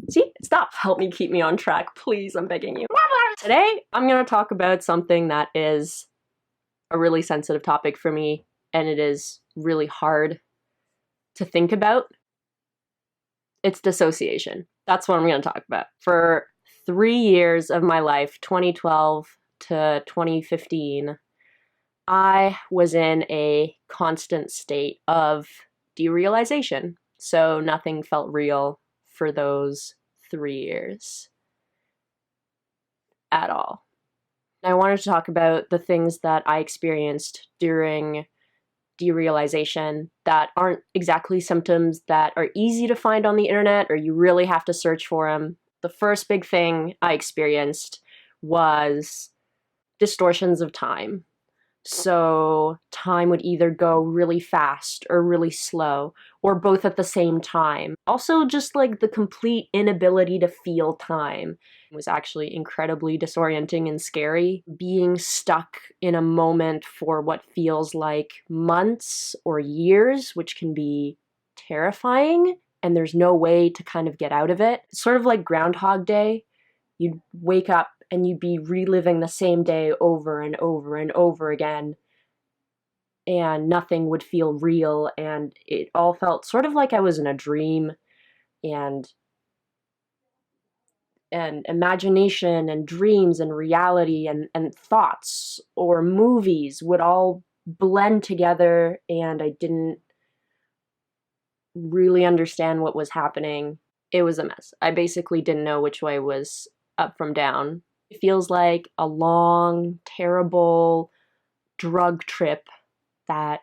See? Stop. Help me keep me on track, please. I'm begging you. Today, I'm going to talk about something that is a really sensitive topic for me, and it is really hard to think about. It's dissociation. That's what I'm going to talk about. For 3 years of my life, 2012 to 2015, I was in a constant state of derealization. So nothing felt real for those 3 years at all. I wanted to talk about the things that I experienced during derealization that aren't exactly symptoms that are easy to find on the internet or you really have to search for them. The first big thing I experienced was distortions of time. So time would either go really fast or really slow, or both at the same time. Also, just like the complete inability to feel time was actually incredibly disorienting and scary. Being stuck in a moment for what feels like months or years, which can be terrifying, and there's no way to kind of get out of it. It's sort of like Groundhog Day. You'd wake up and you'd be reliving the same day over and over and over again, and nothing would feel real, and it all felt sort of like I was in a dream, and imagination and dreams and reality and thoughts or movies would all blend together, and I didn't really understand what was happening. It was a mess. I basically didn't know which way was up from down. It feels like a long, terrible drug trip that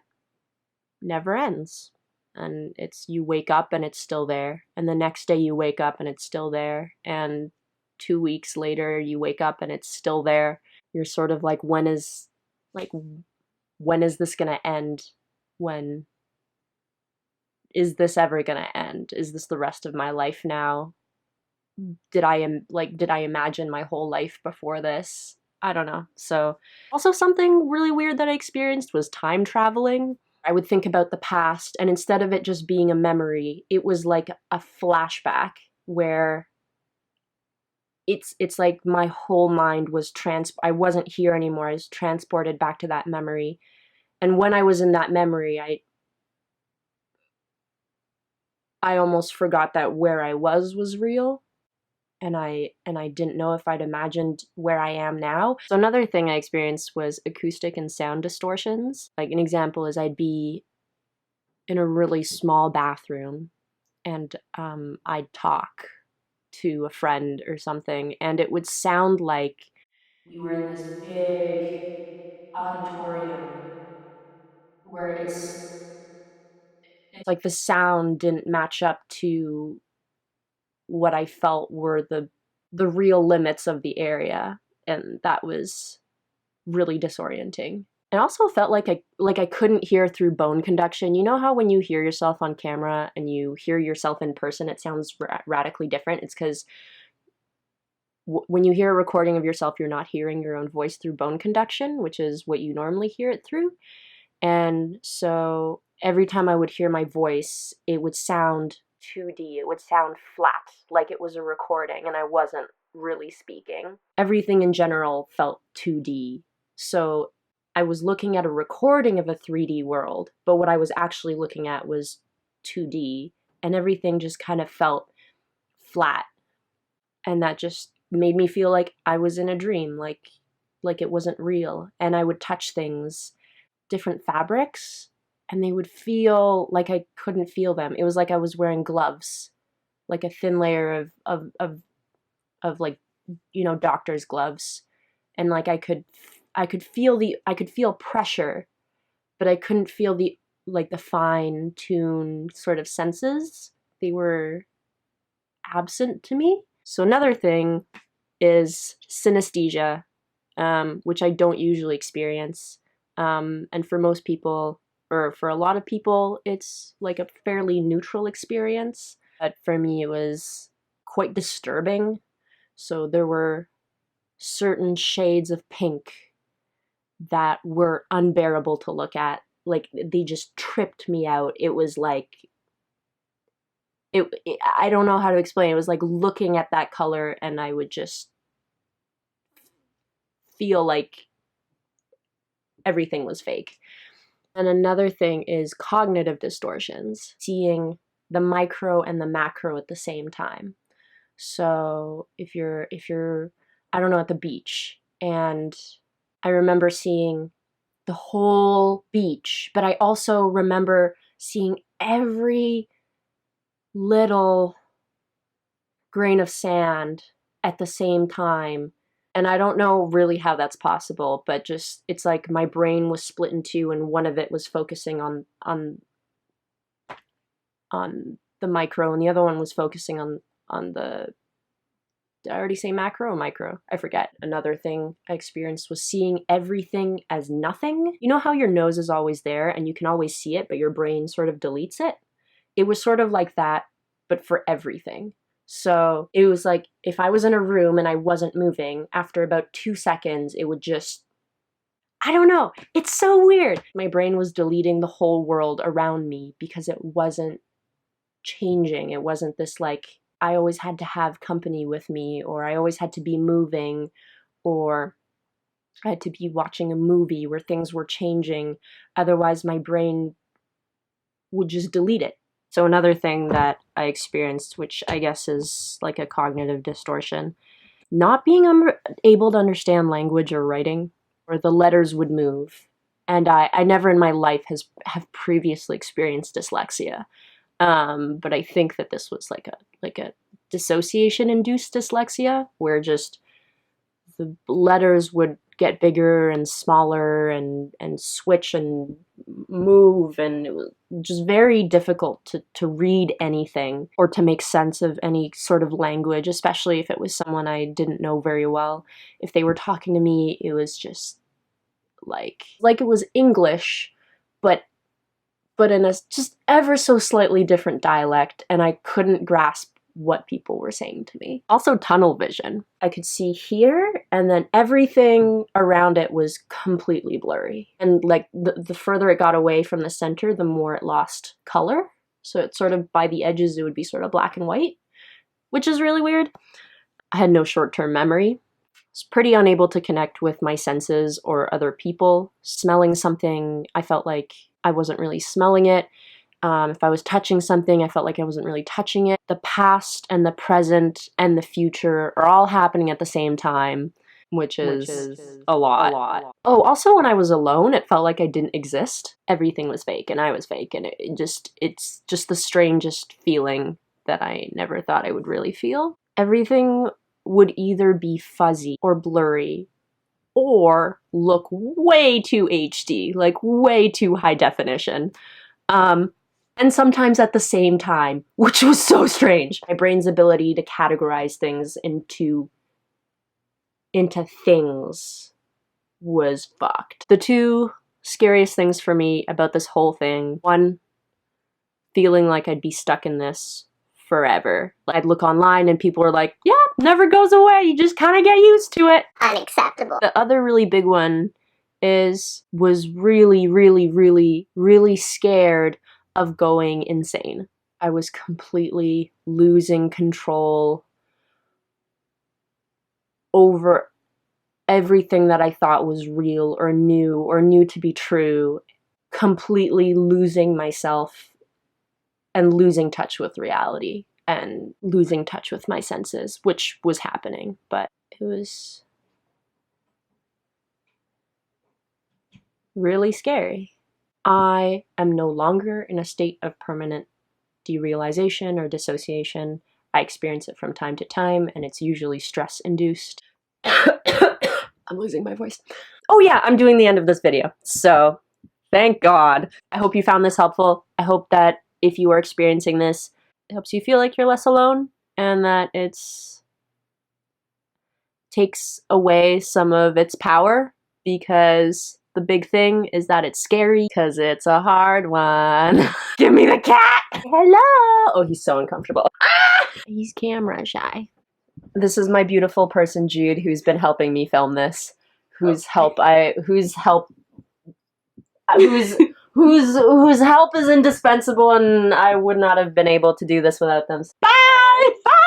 never ends. And it's, you wake up and it's still there. And the next day you wake up and it's still there. And 2 weeks later you wake up and it's still there. You're sort of like, when is this gonna end? When is this ever gonna end? Is this the rest of my life now? Did I imagine my whole life before this? I don't know. So, also something really weird that I experienced was time traveling. I would think about the past, and instead of it just being a memory, it was like a flashback where it's like my whole mind was I wasn't here anymore. I was transported back to that memory. And when I was in that memory, I almost forgot that where I was real. And I didn't know if I'd imagined where I am now. So another thing I experienced was acoustic and sound distortions. Like an example is I'd be in a really small bathroom and I'd talk to a friend or something, and it would sound like we were in this big auditorium where it's like the sound didn't match up to what I felt were the real limits of the area, and that was really disorienting. It also felt like I couldn't hear through bone conduction. You know how when you hear yourself on camera and you hear yourself in person, it sounds radically different? It's because when you hear a recording of yourself, you're not hearing your own voice through bone conduction, which is what you normally hear it through. And so every time I would hear my voice, it would sound 2D. It would sound flat, like it was a recording and I wasn't really speaking. Everything in general felt 2D. So I was looking at a recording of a 3D world, but what I was actually looking at was 2D, and everything just kind of felt flat. And that just made me feel like I was in a dream, like it wasn't real. And I would touch things, different fabrics, and they would feel like I couldn't feel them. It was like I was wearing gloves, like a thin layer of like, you know, doctor's gloves. And like I could feel pressure, but I couldn't feel the fine-tuned sort of senses. They were absent to me. So another thing is synesthesia, which I don't usually experience. And for most people, or for a lot of people, it's like a fairly neutral experience. But for me, it was quite disturbing. So there were certain shades of pink that were unbearable to look at. Like, they just tripped me out. It was like I don't know how to explain. It was like looking at that color and I would just feel like everything was fake. And another thing is cognitive distortions, seeing the micro and the macro at the same time. So if you're I don't know, at the beach, and I remember seeing the whole beach, but I also remember seeing every little grain of sand at the same time. And I don't know really how that's possible, but just, it's like my brain was split in two and one of it was focusing on the micro and the other one was focusing on the, did I already say macro or micro? I forget. Another thing I experienced was seeing everything as nothing. You know how your nose is always there and you can always see it, but your brain sort of deletes it? It was sort of like that, but for everything. So it was like if I was in a room and I wasn't moving, after about 2 seconds, it would just, I don't know. It's so weird. My brain was deleting the whole world around me because it wasn't changing. It wasn't this like, I always had to have company with me, or I always had to be moving, or I had to be watching a movie where things were changing. Otherwise, my brain would just delete it. So another thing that I experienced, which I guess is like a cognitive distortion, not being able to understand language or writing, or the letters would move. And I never in my life have previously experienced dyslexia. But I think that this was like a dissociation-induced dyslexia, where just the letters would get bigger and smaller and switch and move, and it was just very difficult to read anything or to make sense of any sort of language, especially if it was someone I didn't know very well. If they were talking to me, it was just like it was English, but in a just ever so slightly different dialect, and I couldn't grasp what people were saying to me. Also tunnel vision. I could see here, and then everything around it was completely blurry. And like the further it got away from the center, the more it lost color. So it's sort of by the edges, it would be sort of black and white, which is really weird. I had no short-term memory. I was pretty unable to connect with my senses or other people. Smelling something, I felt like I wasn't really smelling it. If I was touching something, I felt like I wasn't really touching it. The past and the present and the future are all happening at the same time, which is a lot. Oh, also when I was alone, it felt like I didn't exist. Everything was fake and I was fake, and it's just the strangest feeling that I never thought I would really feel. Everything would either be fuzzy or blurry or look way too HD, like way too high definition. And sometimes at the same time, which was so strange. My brain's ability to categorize things into things was fucked. The two scariest things for me about this whole thing, one, feeling like I'd be stuck in this forever. I'd look online and people were like, yeah, never goes away, you just kind of get used to it. Unacceptable. The other really big one was really, really, really, really scared of going insane. I was completely losing control over everything that I thought was real or knew to be true, completely losing myself and losing touch with reality and losing touch with my senses, which was happening, but it was really scary. I am no longer in a state of permanent derealization or dissociation. I experience it from time to time, and it's usually stress-induced. I'm losing my voice. Oh yeah, I'm doing the end of this video, so thank God. I hope you found this helpful. I hope that if you are experiencing this, it helps you feel like you're less alone, and that takes away some of its power, because the big thing is that it's scary, because it's a hard one. Give me the cat! Hello! Oh, he's so uncomfortable. Ah! He's camera shy. This is my beautiful person, Jude, who's been helping me film this. Whose whose help is indispensable, and I would not have been able to do this without them. Bye! Bye!